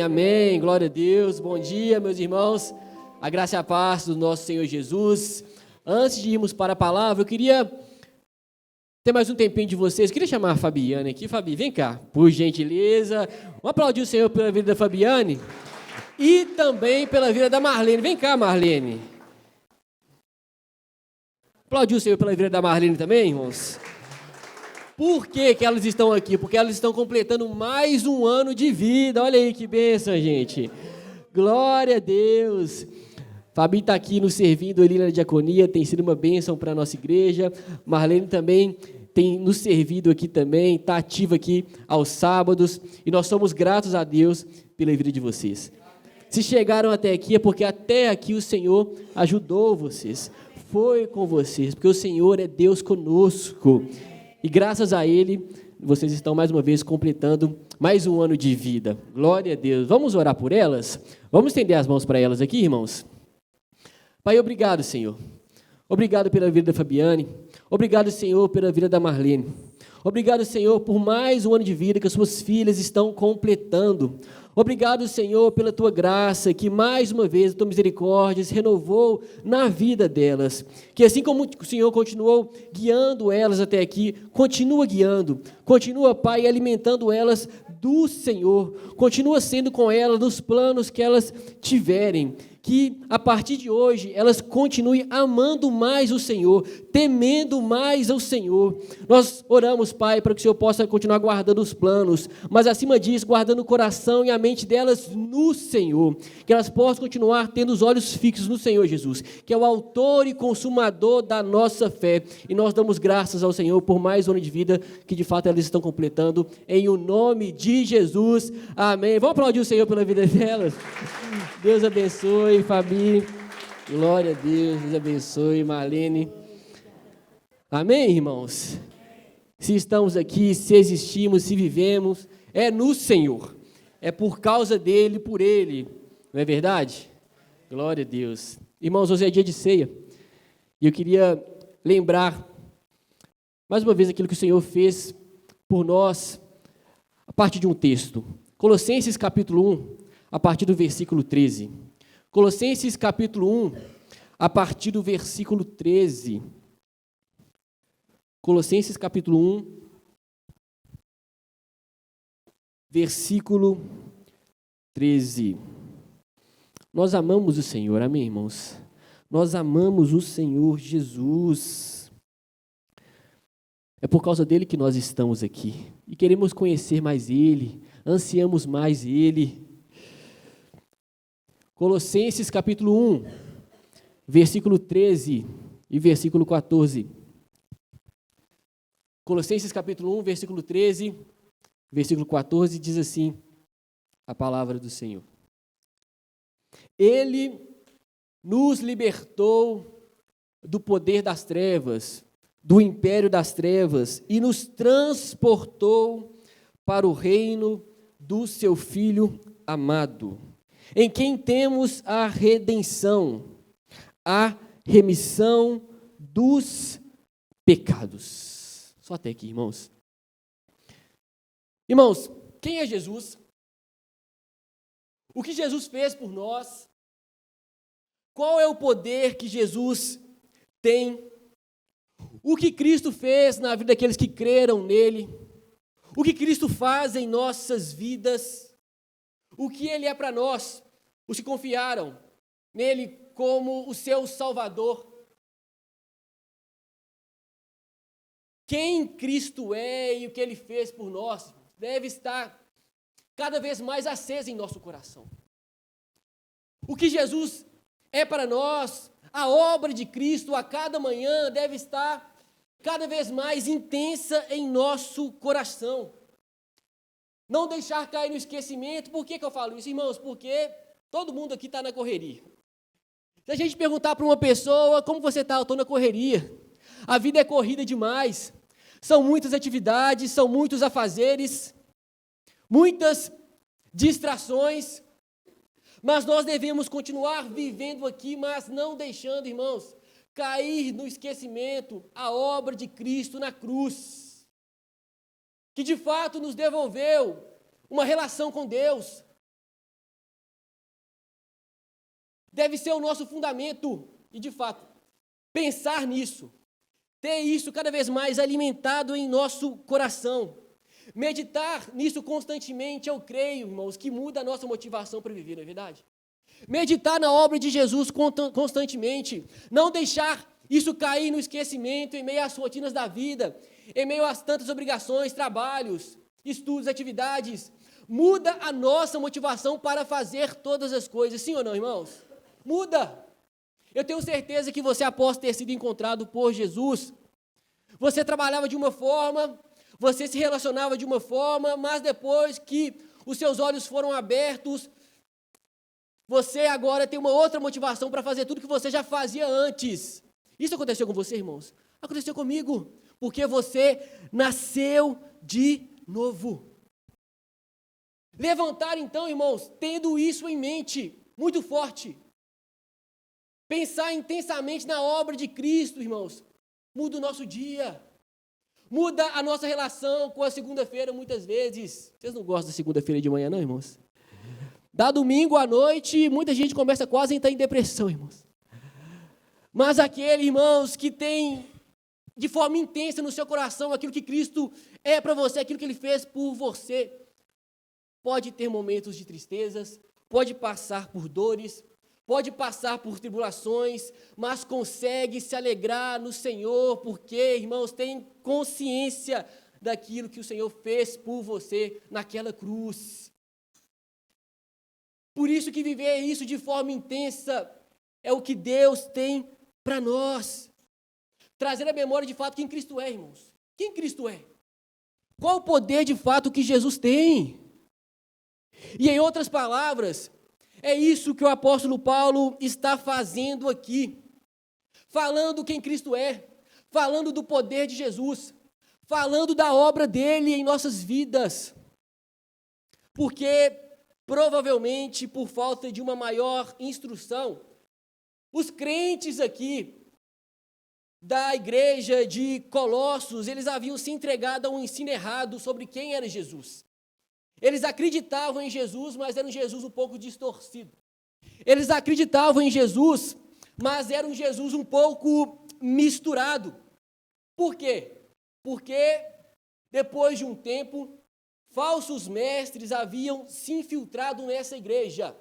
amém, glória a Deus. Bom dia, meus irmãos. A graça e a paz do nosso Senhor Jesus. Antes de irmos para a palavra, eu queria ter mais um tempinho de vocês. Eu queria chamar a Fabiane aqui. Fabi, vem cá, por gentileza. Vamos aplaudir o Senhor pela vida da Fabiane e também pela vida da Marlene. Vem cá, Marlene. Aplaudir o Senhor pela vida da Marlene também, irmãos. Por que elas estão aqui? Porque elas estão completando mais um ano de vida. Olha aí que bênção, gente. Glória a Deus. Fabi está aqui nos servindo ali na diaconia, tem sido uma bênção para a nossa igreja. Marlene também tem nos servido aqui também, está ativa aqui aos sábados. E nós somos gratos a Deus pela vida de vocês. Se chegaram até aqui é porque até aqui o Senhor ajudou vocês. Foi com vocês, porque o Senhor é Deus conosco. E graças a Ele, vocês estão mais uma vez completando mais um ano de vida. Glória a Deus. Vamos orar por elas? Vamos estender as mãos para elas aqui, irmãos? Pai, obrigado, Senhor. Obrigado pela vida da Fabiane. Obrigado, Senhor, pela vida da Marlene. Obrigado, Senhor, por mais um ano de vida que as suas filhas estão completando. Obrigado, Senhor, pela Tua graça, que mais uma vez a Tua misericórdia se renovou na vida delas. Que assim como o Senhor continuou guiando elas até aqui, continua guiando, continua, Pai, alimentando elas do Senhor, continua sendo com elas nos planos que elas tiverem. Que a partir de hoje elas continuem amando mais o Senhor, temendo mais ao Senhor. Nós oramos, Pai, para que o Senhor possa continuar guardando os planos, mas acima disso, guardando o coração e a mente delas no Senhor. Que elas possam continuar tendo os olhos fixos no Senhor Jesus, que é o autor e consumador da nossa fé. E nós damos graças ao Senhor por mais um ano de vida que de fato elas estão completando, em o nome de Jesus. Amém. Vamos aplaudir o Senhor pela vida delas. Deus abençoe, Fabi. Glória a Deus. Deus abençoe, Marlene. Amém, irmãos? Se estamos aqui, se existimos, se vivemos, é no Senhor. É por causa dEle, por Ele. Não é verdade? Glória a Deus. Irmãos, hoje é dia de ceia. E eu queria lembrar, mais uma vez, aquilo que o Senhor fez por nós, a partir de um texto. Colossenses capítulo 1, a partir do versículo 13. Colossenses capítulo 1, a partir do versículo 13. Colossenses capítulo 1, versículo 13. Nós amamos o Senhor, amém, irmãos? Nós amamos o Senhor Jesus. É por causa dele que nós estamos aqui. E queremos conhecer mais Ele, ansiamos mais Ele. Colossenses capítulo 1, versículo 13 e versículo 14. Colossenses capítulo 1, versículo 13, versículo 14, diz assim a palavra do Senhor. Ele nos libertou do poder das trevas, do império das trevas, e nos transportou para o reino do seu Filho amado, em quem temos a redenção, a remissão dos pecados. Só até aqui, irmãos. Irmãos, quem é Jesus? O que Jesus fez por nós? Qual é o poder que Jesus tem? O que Cristo fez na vida daqueles que creram nele? O que Cristo faz em nossas vidas? O que Ele é para nós, os que confiaram nele como o seu Salvador? Quem Cristo é e o que Ele fez por nós deve estar cada vez mais aceso em nosso coração. O que Jesus é para nós, a obra de Cristo a cada manhã deve estar cada vez mais intensa em nosso coração. Não deixar cair no esquecimento. Por que eu falo isso, irmãos? Porque todo mundo aqui está na correria. Se a gente perguntar para uma pessoa, como você está? Eu estou na correria. A vida é corrida demais. São muitas atividades, são muitos afazeres, muitas distrações. Mas nós devemos continuar vivendo aqui, mas não deixando, irmãos, cair no esquecimento a obra de Cristo na cruz, que de fato nos devolveu uma relação com Deus, deve ser o nosso fundamento. E, de fato, pensar nisso, ter isso cada vez mais alimentado em nosso coração, meditar nisso constantemente, eu creio, irmãos, que muda a nossa motivação para viver, não é verdade? Meditar na obra de Jesus constantemente, não deixar isso cair no esquecimento em meio às rotinas da vida, em meio às tantas obrigações, trabalhos, estudos, atividades, muda a nossa motivação para fazer todas as coisas, sim ou não, irmãos? Muda. Eu tenho certeza que você, após ter sido encontrado por Jesus, você trabalhava de uma forma, você se relacionava de uma forma, mas depois que os seus olhos foram abertos, você agora tem uma outra motivação para fazer tudo que você já fazia antes. Isso aconteceu com você, irmãos? Aconteceu comigo, porque você nasceu de novo. Levantar então, irmãos, tendo isso em mente, muito forte. Pensar intensamente na obra de Cristo, irmãos, muda o nosso dia. Muda a nossa relação com a segunda-feira, muitas vezes. Vocês não gostam da segunda-feira de manhã, não, irmãos? Da domingo à noite, muita gente começa quase a entrar em depressão, irmãos. Mas aquele, irmãos, que tem de forma intensa no seu coração aquilo que Cristo é para você, aquilo que Ele fez por você, pode ter momentos de tristezas, pode passar por dores, pode passar por tribulações, mas consegue se alegrar no Senhor, porque, irmãos, tem consciência daquilo que o Senhor fez por você naquela cruz. Por isso que viver isso de forma intensa é o que Deus tem para nós. Trazer à memória de fato quem Cristo é, irmãos. Quem Cristo é? Qual o poder de fato que Jesus tem? E em outras palavras, é isso que o apóstolo Paulo está fazendo aqui. Falando quem Cristo é, falando do poder de Jesus, falando da obra dele em nossas vidas. Porque, provavelmente, por falta de uma maior instrução, os crentes aqui da igreja de Colossos, eles haviam se entregado a um ensino errado sobre quem era Jesus. Eles acreditavam em Jesus, mas era um Jesus um pouco distorcido. Eles acreditavam em Jesus, mas era um Jesus um pouco misturado. Por quê? Porque depois de um tempo, falsos mestres haviam se infiltrado nessa igreja.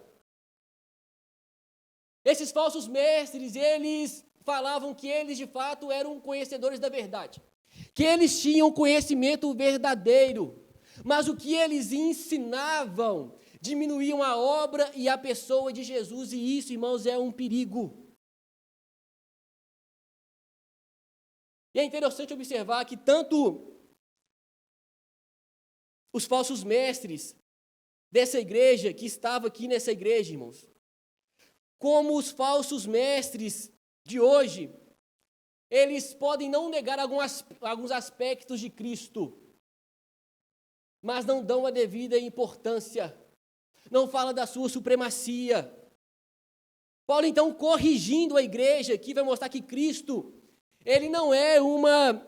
Esses falsos mestres, eles falavam que eles de fato eram conhecedores da verdade, que eles tinham conhecimento verdadeiro, mas o que eles ensinavam diminuíam a obra e a pessoa de Jesus, e isso, irmãos, é um perigo. E é interessante observar que tanto os falsos mestres dessa igreja, que estava aqui nessa igreja, irmãos, como os falsos mestres de hoje, eles podem não negar alguns aspectos de Cristo, mas não dão a devida importância, não fala da sua supremacia. Paulo, então, corrigindo a igreja, aqui vai mostrar que Cristo, ele não é uma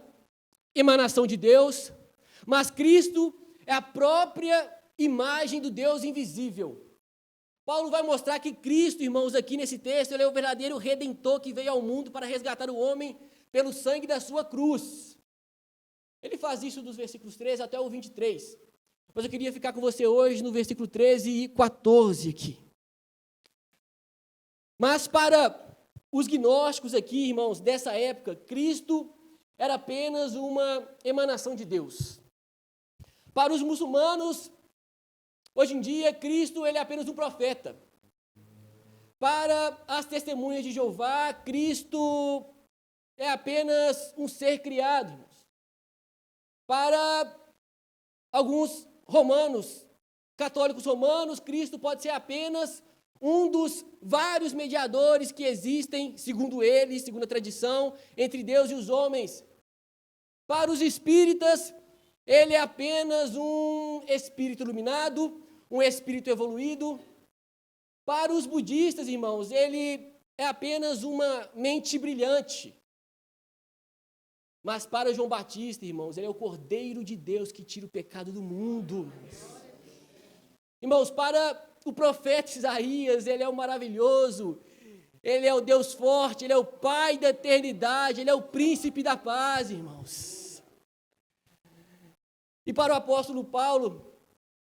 emanação de Deus, mas Cristo é a própria imagem do Deus invisível. Paulo vai mostrar que Cristo, irmãos, aqui nesse texto, ele é o verdadeiro Redentor que veio ao mundo para resgatar o homem pelo sangue da sua cruz. Ele faz isso dos versículos 13 até o 23. Mas eu queria ficar com você hoje no versículo 13 e 14 aqui. Mas para os gnósticos aqui, irmãos, dessa época, Cristo era apenas uma emanação de Deus. Para os muçulmanos, hoje em dia, Cristo ele é apenas um profeta. Para as testemunhas de Jeová, Cristo é apenas um ser criado, irmãos. Para alguns romanos, católicos romanos, Cristo pode ser apenas um dos vários mediadores que existem, segundo eles, segundo a tradição, entre Deus e os homens. Para os espíritas, ele é apenas um espírito iluminado, um espírito evoluído. Para os budistas, irmãos, ele é apenas uma mente brilhante. Mas para João Batista, irmãos, ele é o Cordeiro de Deus que tira o pecado do mundo. Irmãos, para o profeta Isaías, ele é o maravilhoso, Ele é o Deus forte, Ele é o Pai da eternidade, Ele é o príncipe da paz, irmãos. E para o apóstolo Paulo,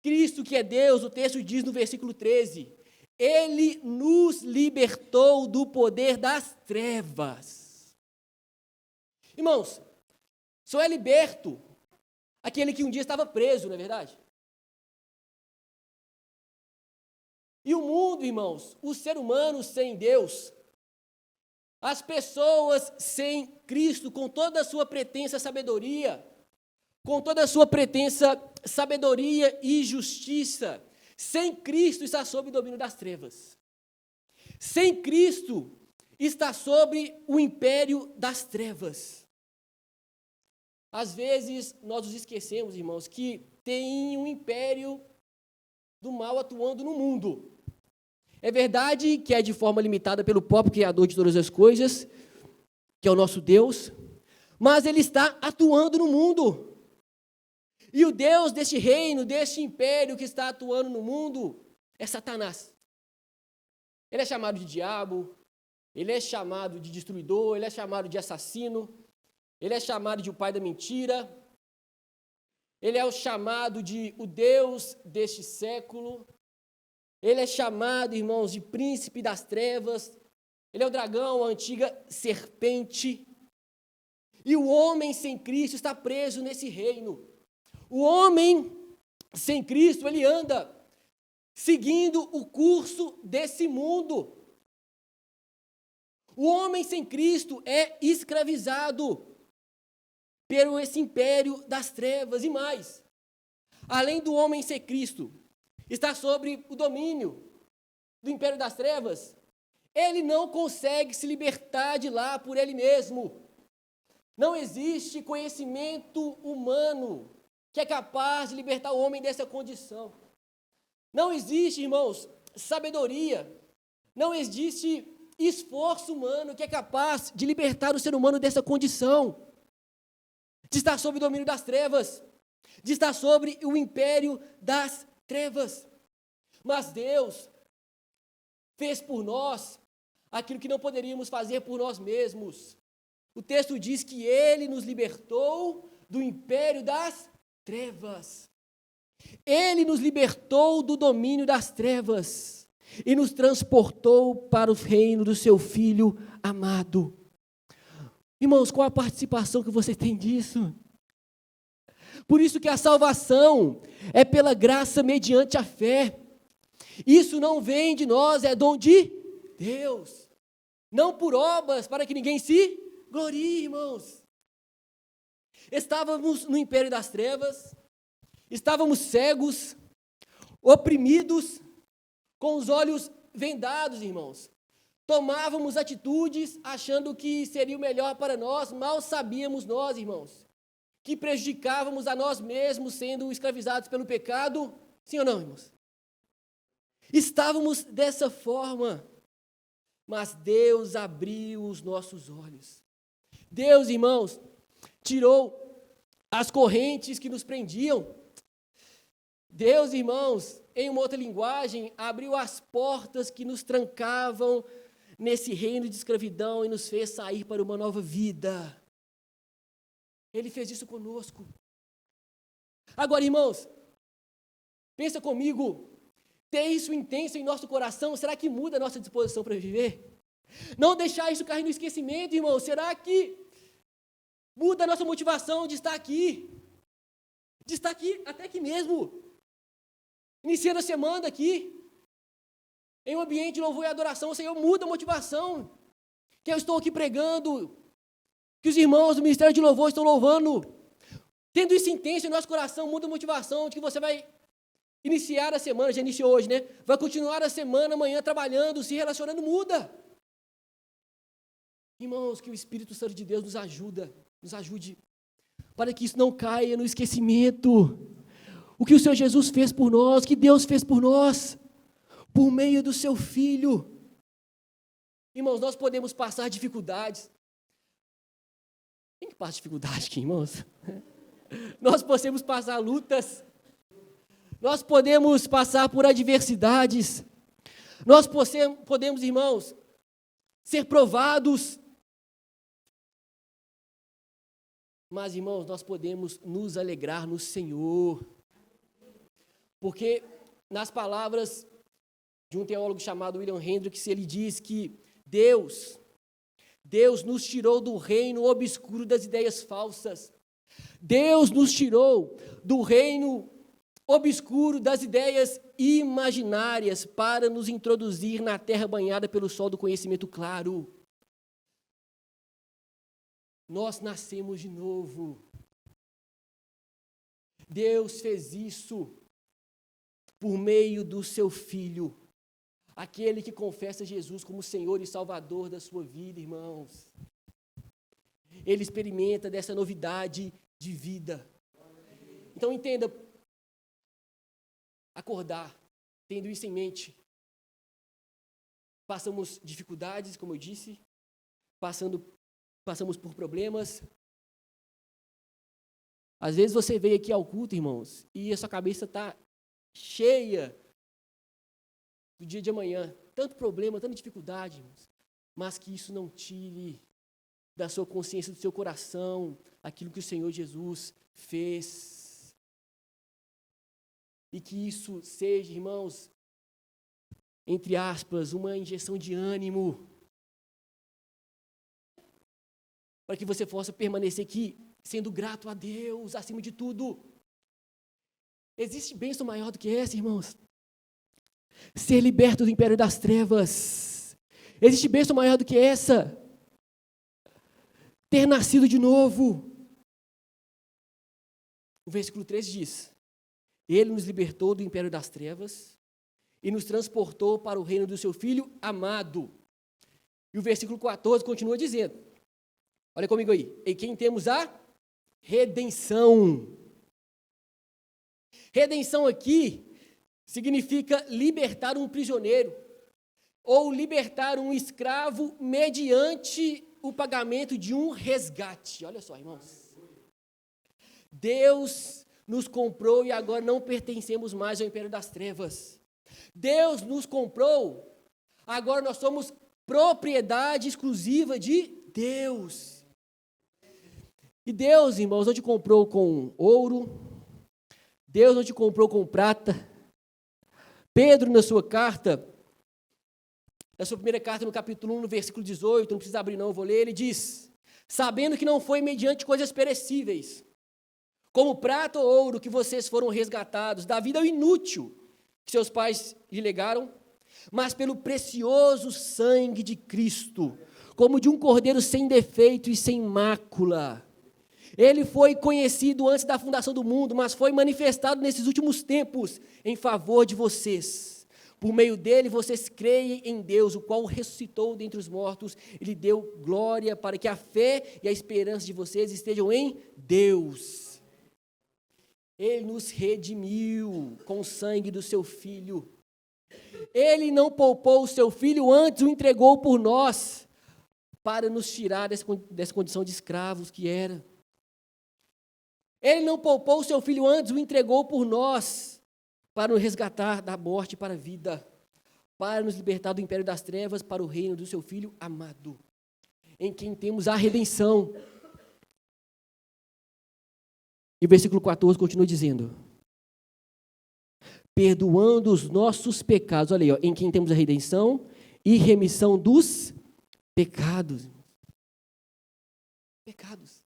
Cristo que é Deus, o texto diz no versículo 13, Ele nos libertou do poder das trevas. Irmãos, só é liberto aquele que um dia estava preso, não é verdade? E o mundo, irmãos, o ser humano sem Deus, as pessoas sem Cristo, com toda a sua pretensa sabedoria, com toda a sua pretensa sabedoria e justiça, sem Cristo está sob o domínio das trevas. Sem Cristo está sob o império das trevas. Às vezes nós nos esquecemos, irmãos, que tem um império do mal atuando no mundo. É verdade que é de forma limitada pelo próprio Criador de todas as coisas, que é o nosso Deus, mas Ele está atuando no mundo. E o Deus deste reino, deste império que está atuando no mundo, é Satanás. Ele é chamado de diabo, ele é chamado de destruidor, ele é chamado de assassino, ele é chamado de o pai da mentira, ele é o chamado de o Deus deste século. Ele é chamado, irmãos, de príncipe das trevas. Ele é o dragão, a antiga serpente. E o homem sem Cristo está preso nesse reino. O homem sem Cristo, ele anda seguindo o curso desse mundo. O homem sem Cristo é escravizado pelo esse império das trevas e mais. Além do homem sem Cristo está sobre o domínio do império das trevas, ele não consegue se libertar de lá por ele mesmo. Não existe conhecimento humano que é capaz de libertar o homem dessa condição. Não existe, irmãos, sabedoria, não existe esforço humano que é capaz de libertar o ser humano dessa condição, de estar sob o domínio das trevas, de estar sobre o império das trevas. Mas Deus fez por nós aquilo que não poderíamos fazer por nós mesmos. O texto diz que Ele nos libertou do império das trevas. Ele nos libertou do domínio das trevas e nos transportou para o reino do seu Filho amado. Irmãos, qual a participação que você tem disso? Por isso que a salvação é pela graça mediante a fé. Isso não vem de nós, é dom de Deus. Não por obras, para que ninguém se glorie, irmãos. Estávamos no império das trevas, estávamos cegos, oprimidos, com os olhos vendados, irmãos. Tomávamos atitudes achando que seria o melhor para nós, mal sabíamos nós, irmãos, que prejudicávamos a nós mesmos sendo escravizados pelo pecado. Sim ou não, irmãos? Estávamos dessa forma, mas Deus abriu os nossos olhos. Deus, irmãos, tirou as correntes que nos prendiam. Deus, irmãos, em uma outra linguagem, abriu as portas que nos trancavam nesse reino de escravidão e nos fez sair para uma nova vida. Ele fez isso conosco. Agora, irmãos, pensa comigo, ter isso intenso em nosso coração, será que muda a nossa disposição para viver? Não deixar isso cair no esquecimento, irmão, será que muda a nossa motivação de estar aqui? De estar aqui, até aqui mesmo, iniciando a semana aqui, em um ambiente de louvor e adoração. O Senhor muda a motivação, que eu estou aqui pregando, que os irmãos do Ministério de Louvor estão louvando, tendo isso intenso em nosso coração, muda a motivação de que você vai iniciar a semana, já iniciou hoje, né? Vai continuar a semana amanhã trabalhando, se relacionando, muda. Irmãos, que o Espírito Santo de Deus nos ajude, para que isso não caia no esquecimento. O que o Senhor Jesus fez por nós, que Deus fez por nós, por meio do seu Filho. Irmãos, nós podemos passar dificuldades. Quem que passa dificuldade aqui, irmãos? Nós podemos passar lutas. Nós podemos passar por adversidades. Nós podemos, irmãos, ser provados. Mas, irmãos, nós podemos nos alegrar no Senhor. Porque, nas palavras de um teólogo chamado William Hendricks, ele diz que Deus nos tirou do reino obscuro das ideias falsas. Deus nos tirou do reino obscuro das ideias imaginárias para nos introduzir na terra banhada pelo sol do conhecimento claro. Nós nascemos de novo. Deus fez isso por meio do seu Filho, aquele que confessa Jesus como Senhor e Salvador da sua vida, irmãos. Ele experimenta dessa novidade de vida. Então entenda, acordar, tendo isso em mente. Passamos dificuldades, como eu disse, passamos por problemas. Às vezes você veio aqui ao culto, irmãos, e a sua cabeça está cheia do dia de amanhã. Tanto problema, tanta dificuldade, irmãos, mas que isso não tire da sua consciência, do seu coração, aquilo que o Senhor Jesus fez. E que isso seja, irmãos, entre aspas, uma injeção de ânimo, para que você possa permanecer aqui, sendo grato a Deus, acima de tudo. Existe bênção maior do que essa, irmãos? Ser liberto do império das trevas. Existe bênção maior do que essa? Ter nascido de novo. O versículo 13 diz: Ele nos libertou do império das trevas e nos transportou para o reino do seu Filho amado. E o versículo 14 continua dizendo, olha comigo aí, em quem temos a redenção. Redenção aqui significa libertar um prisioneiro ou libertar um escravo mediante o pagamento de um resgate. Olha só, irmãos. Deus nos comprou e agora não pertencemos mais ao império das trevas. Deus nos comprou, agora nós somos propriedade exclusiva de Deus. E Deus, irmãos, não te comprou com ouro, Deus não te comprou com prata. Pedro, na sua primeira carta, no capítulo 1, no versículo 18, não precisa abrir não, eu vou ler, ele diz: sabendo que não foi mediante coisas perecíveis, como prata ou ouro, que vocês foram resgatados da vida inútil que seus pais lhe legaram, mas pelo precioso sangue de Cristo, como de um cordeiro sem defeito e sem mácula. Ele foi conhecido antes da fundação do mundo, mas foi manifestado nesses últimos tempos em favor de vocês. Por meio dele, vocês creem em Deus, o qual ressuscitou dentre os mortos e lhe deu glória, para que a fé e a esperança de vocês estejam em Deus. Ele nos redimiu com o sangue do seu Filho. Ele não poupou o seu Filho, antes o entregou por nós, para nos tirar dessa condição de escravos que era. Ele não poupou o seu Filho, antes o entregou por nós, para nos resgatar da morte para a vida, para nos libertar do império das trevas, para o reino do seu Filho amado, em quem temos a redenção. E o versículo 14 continua dizendo: perdoando os nossos pecados, olha aí, ó, em quem temos a redenção e remissão dos pecados. Pecados.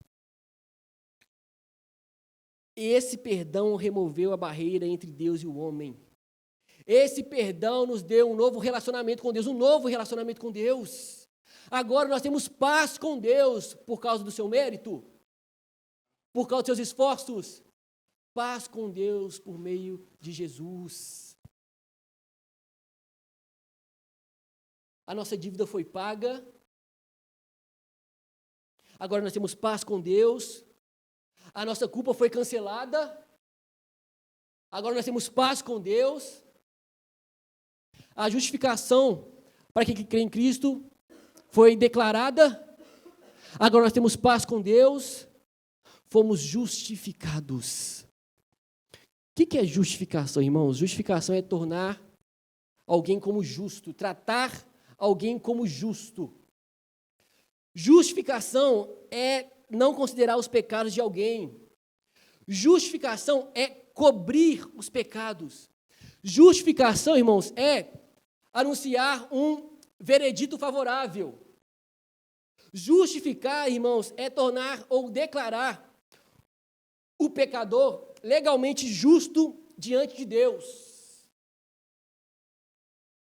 Esse perdão removeu a barreira entre Deus e o homem. Esse perdão nos deu um novo relacionamento com Deus, Agora nós temos paz com Deus por causa do seu mérito, por causa dos seus esforços. Paz com Deus por meio de Jesus. A nossa dívida foi paga. Agora nós temos paz com Deus. A nossa culpa foi cancelada. Agora nós temos paz com Deus. A justificação para quem crê em Cristo foi declarada. Agora nós temos paz com Deus. Fomos justificados. O que é justificação, irmãos? Justificação é tornar alguém como justo, tratar alguém como justo. Justificação é não considerar os pecados de alguém. Justificação é cobrir os pecados. Justificação, irmãos, é anunciar um veredito favorável. Justificar, irmãos, é tornar ou declarar o pecador legalmente justo diante de Deus.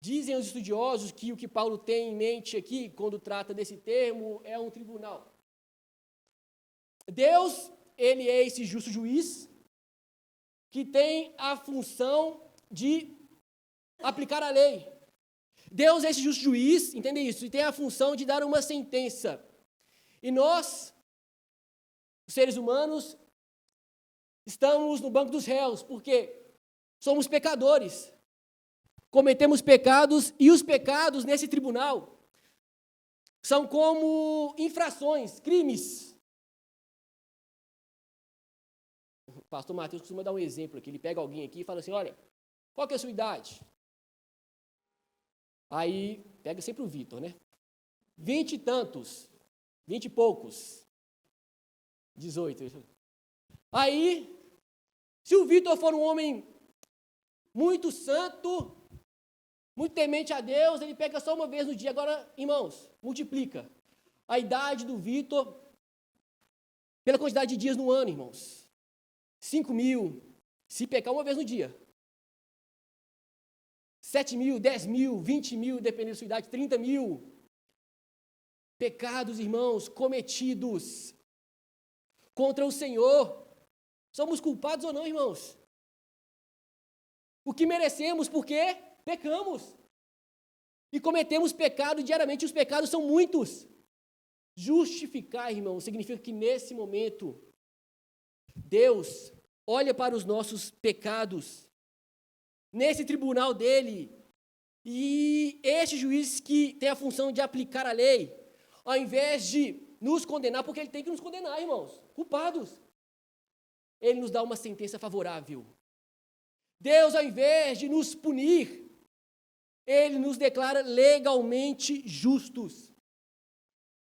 Dizem os estudiosos que o que Paulo tem em mente aqui, quando trata desse termo, é um tribunal. Deus, ele é esse justo juiz que tem a função de aplicar a lei. Deus é esse justo juiz, entende isso? E tem a função de dar uma sentença. E nós, os seres humanos, estamos no banco dos réus, porque somos pecadores. Cometemos pecados, e os pecados nesse tribunal são como infrações, crimes. O pastor Mateus costuma dar um exemplo aqui. Ele pega alguém aqui e fala assim, olha, qual que é a sua idade? Aí, pega sempre o Vitor, né? 20 e tantos, 20 e poucos, 18. Aí, se o Vitor for um homem muito santo, muito temente a Deus, ele pega só uma vez no dia. Agora, irmãos, multiplica a idade do Vitor pela quantidade de dias no ano, irmãos. 5.000, se pecar uma vez no dia. 7.000, 10.000, 20.000, dependendo da sua idade, 30.000. Pecados, irmãos, cometidos contra o Senhor. Somos culpados ou não, irmãos? O que merecemos, porque pecamos. E cometemos pecado diariamente, os pecados são muitos. Justificar, irmãos, significa que nesse momento, Deus olha para os nossos pecados, nesse tribunal dele, e este juiz que tem a função de aplicar a lei, ao invés de nos condenar, porque ele tem que nos condenar, irmãos, culpados, ele nos dá uma sentença favorável. Deus, ao invés de nos punir, ele nos declara legalmente justos.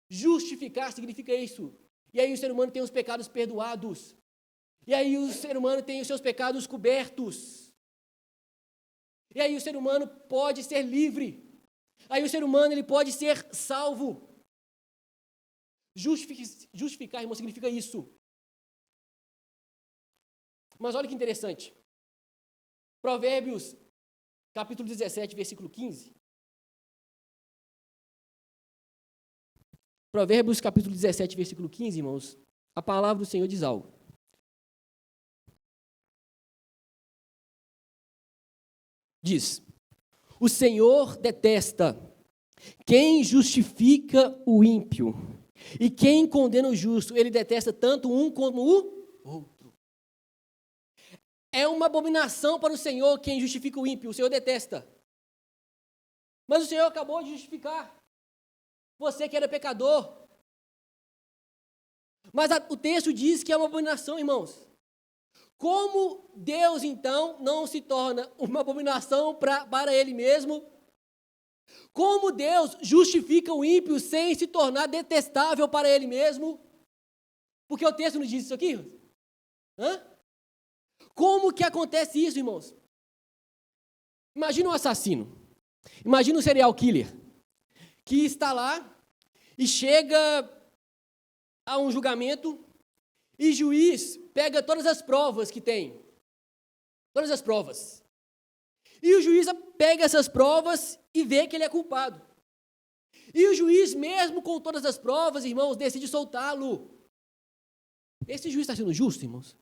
Justificar significa isso. E aí o ser humano tem os pecados perdoados. E aí o ser humano tem os seus pecados cobertos. E aí o ser humano pode ser livre. Aí o ser humano ele pode ser salvo. Justificar, irmão, significa isso. Mas olha que interessante. Provérbios, capítulo 17, versículo 15. Provérbios, capítulo 17, versículo 15, irmãos. A palavra do Senhor diz algo. Diz: o Senhor detesta quem justifica o ímpio, e quem condena o justo. Ele detesta tanto um como o outro. É uma abominação para o Senhor quem justifica o ímpio. O Senhor detesta. Mas o Senhor acabou de justificar você que era pecador. Mas o texto diz que é uma abominação, irmãos. Como Deus, então, não se torna uma abominação para Ele mesmo? Como Deus justifica o ímpio sem se tornar detestável para Ele mesmo? Porque o texto nos diz isso aqui. Hã? Como que acontece isso, irmãos? Imagina um assassino. Imagina um serial killer que está lá e chega a um julgamento e o juiz pega todas as provas que tem. Todas as provas. E o juiz pega essas provas e vê que ele é culpado. E o juiz, mesmo com todas as provas, irmãos, decide soltá-lo. Esse juiz está sendo justo, irmãos?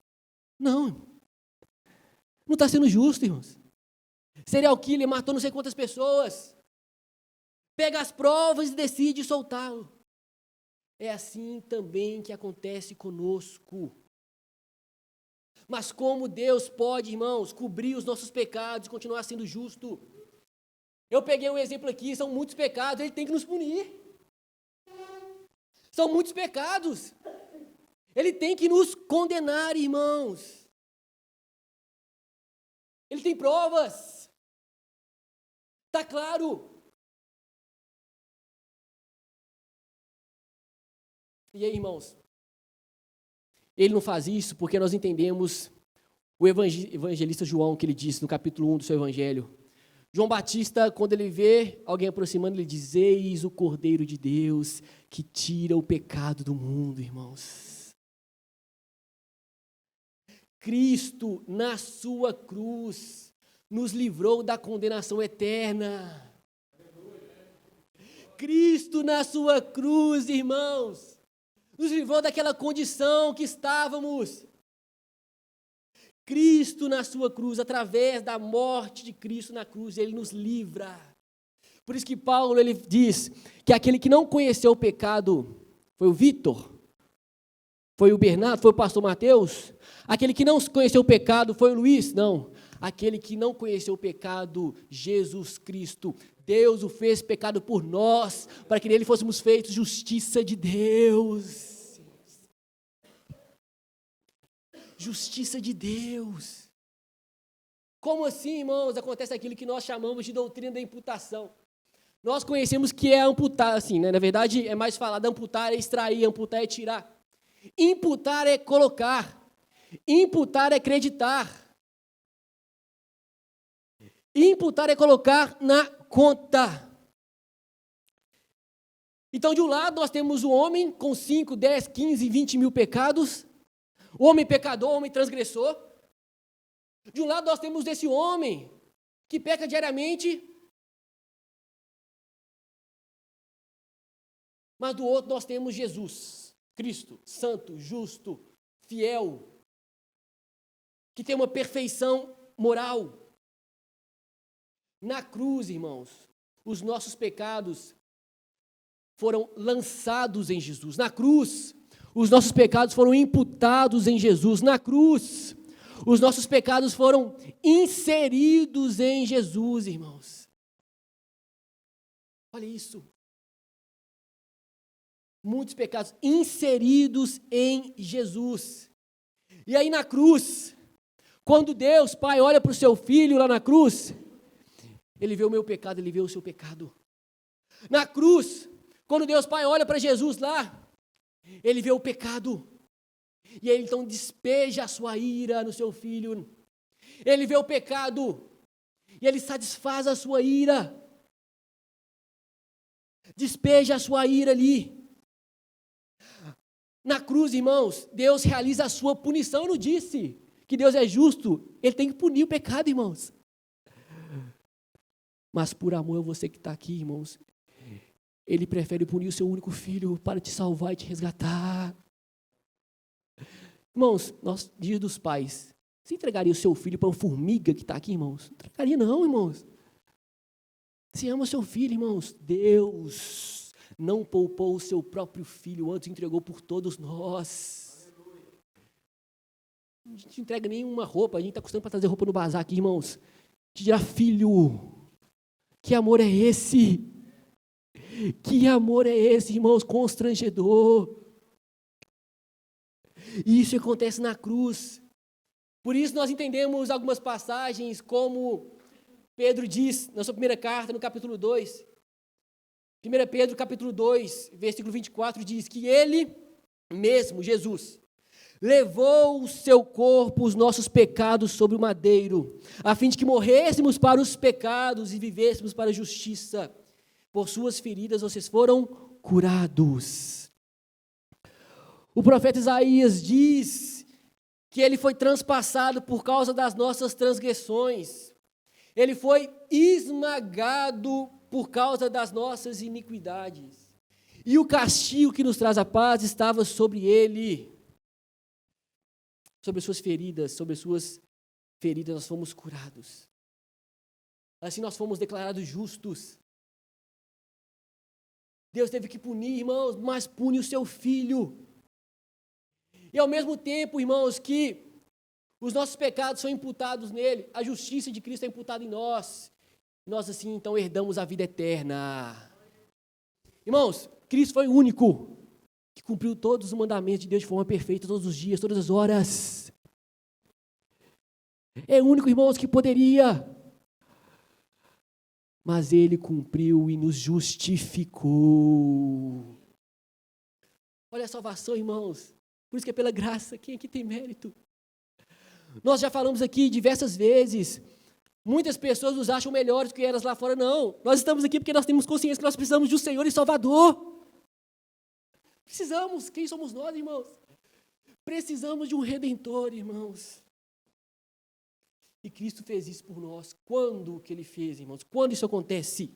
Não. Não está sendo justo, irmãos. Serial killer matou não sei quantas pessoas. Pega as provas e decide soltá-lo. É assim também que acontece conosco. Mas como Deus pode, irmãos, cobrir os nossos pecados e continuar sendo justo? Eu peguei um exemplo aqui, são muitos pecados, Ele tem que nos punir. São muitos pecados. Ele tem que nos condenar, irmãos. Ele tem provas. Está claro. E aí, irmãos, ele não faz isso porque nós entendemos o evangelista João, que ele disse no capítulo 1 do seu evangelho. João Batista, quando ele vê alguém aproximando, ele diz: eis o Cordeiro de Deus que tira o pecado do mundo, irmãos. Cristo, na sua cruz, nos livrou da condenação eterna. Cristo, na sua cruz, irmãos, nos livrou daquela condição que estávamos. Cristo na sua cruz, através da morte de Cristo na cruz, ele nos livra. Por isso que Paulo ele diz que aquele que não conheceu o pecado foi o Vitor, foi o Bernardo, foi o pastor Mateus. Aquele que não conheceu o pecado foi o Luiz, não. Aquele que não conheceu o pecado, Jesus Cristo. Deus o fez pecado por nós, para que nele fôssemos feitos justiça de Deus. Justiça de Deus. Como assim, irmãos, acontece aquilo que nós chamamos de doutrina da imputação? Nós conhecemos que é amputar, assim, né? Na verdade, é mais falado, amputar é extrair, amputar é tirar. Imputar é colocar. Imputar é acreditar. Imputar é colocar na conta. Então, de um lado, nós temos o homem com 5, 10, 15, 20 mil pecados. O homem pecador, o homem transgressor. De um lado nós temos esse homem que peca diariamente, mas do outro nós temos Jesus, Cristo, santo, justo, fiel, que tem uma perfeição moral. Na cruz, irmãos, os nossos pecados foram lançados em Jesus. Na cruz, os nossos pecados foram imputados em Jesus. Na cruz, os nossos pecados foram inseridos em Jesus, irmãos. Olha isso. Muitos pecados inseridos em Jesus. E aí na cruz, quando Deus, Pai, olha para o seu filho lá na cruz, ele vê o meu pecado, ele vê o seu pecado. Na cruz, quando Deus, Pai, olha para Jesus lá, ele vê o pecado, e ele então despeja a sua ira no seu filho. Ele vê o pecado, e ele satisfaz a sua ira. Despeja a sua ira ali. Na cruz, irmãos, Deus realiza a sua punição. Eu não disse que Deus é justo, ele tem que punir o pecado, irmãos. Mas por amor a você que está aqui, irmãos, ele prefere punir o seu único filho para te salvar e te resgatar. Irmãos, dia dos pais, você entregaria o seu filho para uma formiga que está aqui, irmãos? Não entregaria não, irmãos. Você ama o seu filho, irmãos. Deus não poupou o seu próprio filho, antes entregou por todos nós. A gente não entrega nenhuma roupa, a gente está custando para trazer roupa no bazar aqui, irmãos. Te dirá, filho, que amor é esse? Que amor é esse, irmãos? Constrangedor. E isso acontece na cruz. Por isso nós entendemos algumas passagens, como Pedro diz na sua primeira carta, no capítulo 2. 1 Pedro, capítulo 2, versículo 24, diz que ele mesmo, Jesus, levou o seu corpo, os nossos pecados sobre o madeiro, a fim de que morrêssemos para os pecados e vivêssemos para a justiça. Por suas feridas vocês foram curados. O profeta Isaías diz que ele foi transpassado por causa das nossas transgressões. Ele foi esmagado por causa das nossas iniquidades. E o castigo que nos traz a paz estava sobre ele. Sobre suas feridas nós fomos curados. Assim nós fomos declarados justos. Deus teve que punir, irmãos, mas pune o seu filho. E ao mesmo tempo, irmãos, que os nossos pecados são imputados nele, a justiça de Cristo é imputada em nós. Nós assim, então, herdamos a vida eterna. Irmãos, Cristo foi o único que cumpriu todos os mandamentos de Deus de forma perfeita, todos os dias, todas as horas. É o único, irmãos, que poderia. Mas ele cumpriu e nos justificou. Olha a salvação, irmãos. Por isso que é pela graça. Quem aqui tem mérito? Nós já falamos aqui diversas vezes. Muitas pessoas nos acham melhores do que elas lá fora. Não. Nós estamos aqui porque nós temos consciência que nós precisamos de um Senhor e Salvador. Precisamos. Quem somos nós, irmãos? Precisamos de um Redentor, irmãos. E Cristo fez isso por nós. Quando que Ele fez, irmãos? Quando isso acontece?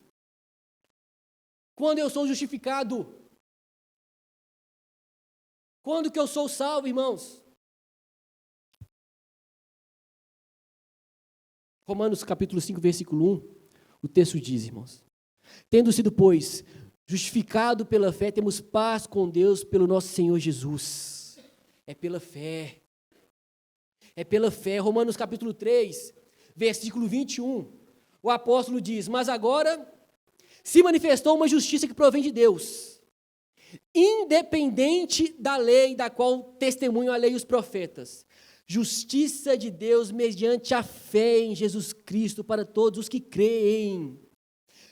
Quando eu sou justificado? Quando que eu sou salvo, irmãos? Romanos capítulo 5, versículo 1, o texto diz, irmãos: tendo sido, pois, justificado pela fé, temos paz com Deus pelo nosso Senhor Jesus. É pela fé. É pela fé. Romanos capítulo 3, versículo 21, o apóstolo diz: mas agora se manifestou uma justiça que provém de Deus, independente da lei, da qual testemunham a lei e os profetas. Justiça de Deus mediante a fé em Jesus Cristo para todos os que creem.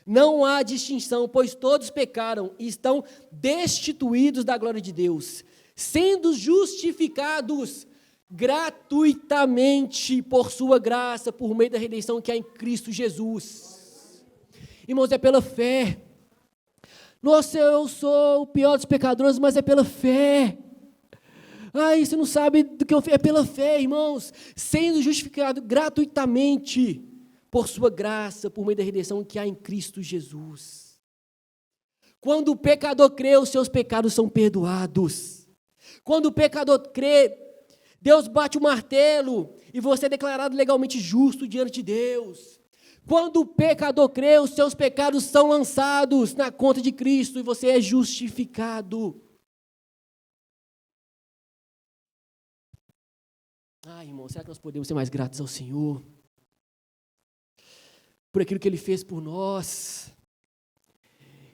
Não há distinção, pois todos pecaram e estão destituídos da glória de Deus, sendo justificados gratuitamente por sua graça, por meio da redenção que há em Cristo Jesus. Irmãos, é pela fé. Nossa, eu sou o pior dos pecadores, mas é pela fé. Ai, você não sabe do que eu fiz. É pela fé, irmãos, sendo justificado gratuitamente por sua graça, por meio da redenção que há em Cristo Jesus. Quando o pecador crê, os seus pecados são perdoados. Quando o pecador crê, Deus bate o martelo e você é declarado legalmente justo diante de Deus. Quando o pecador crê, os seus pecados são lançados na conta de Cristo e você é justificado. Ah, irmão, será que nós podemos ser mais gratos ao Senhor? Por aquilo que Ele fez por nós.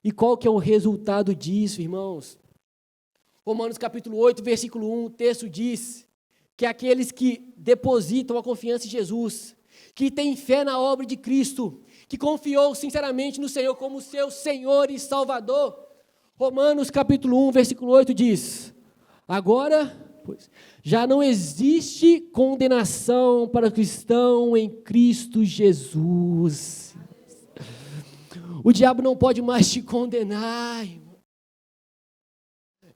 E qual que é o resultado disso, irmãos? Romanos capítulo 8, versículo 1, o texto diz que aqueles que depositam a confiança em Jesus, que têm fé na obra de Cristo, que confiou sinceramente no Senhor como seu Senhor e Salvador. Romanos capítulo 1, versículo 8 diz: agora, pois, já não existe condenação para o cristão em Cristo Jesus. O diabo não pode mais te condenar, irmão.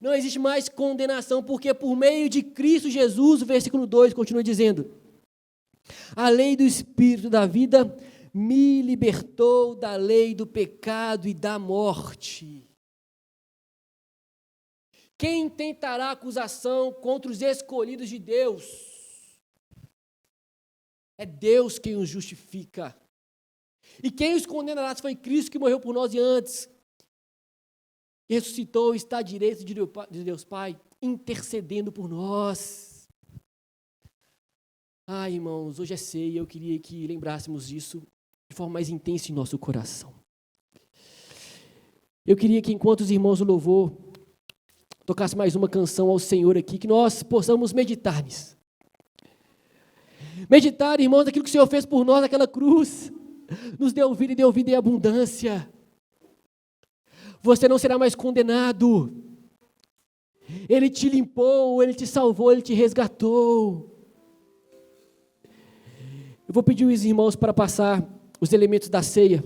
Não existe mais condenação, porque por meio de Cristo Jesus, o versículo 2 continua dizendo: a lei do Espírito da vida me libertou da lei do pecado e da morte. Quem tentará acusação contra os escolhidos de Deus? É Deus quem os justifica. E quem os condenará foi Cristo que morreu por nós e antes ressuscitou e está à direita de Deus Pai, intercedendo por nós. Ah, irmãos, hoje é ceia, eu queria que lembrássemos disso de forma mais intensa em nosso coração. Eu queria que enquanto os irmãos do louvor tocasse mais uma canção ao Senhor aqui, que nós possamos meditar nisso. Meditar, irmãos, naquilo que o Senhor fez por nós naquela cruz. Nos deu vida e deu vida em abundância. Você não será mais condenado. Ele te limpou, Ele te salvou, Ele te resgatou. Eu vou pedir aos irmãos para passar os elementos da ceia.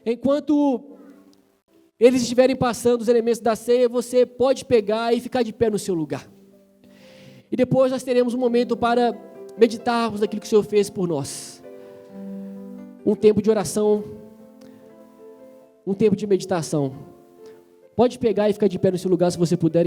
Enquanto eles estiverem passando os elementos da ceia, você pode pegar e ficar de pé no seu lugar. E depois nós teremos um momento para meditarmos naquilo que o Senhor fez por nós. Um tempo de oração, um tempo de meditação. Pode pegar e ficar de pé no seu lugar se você puder.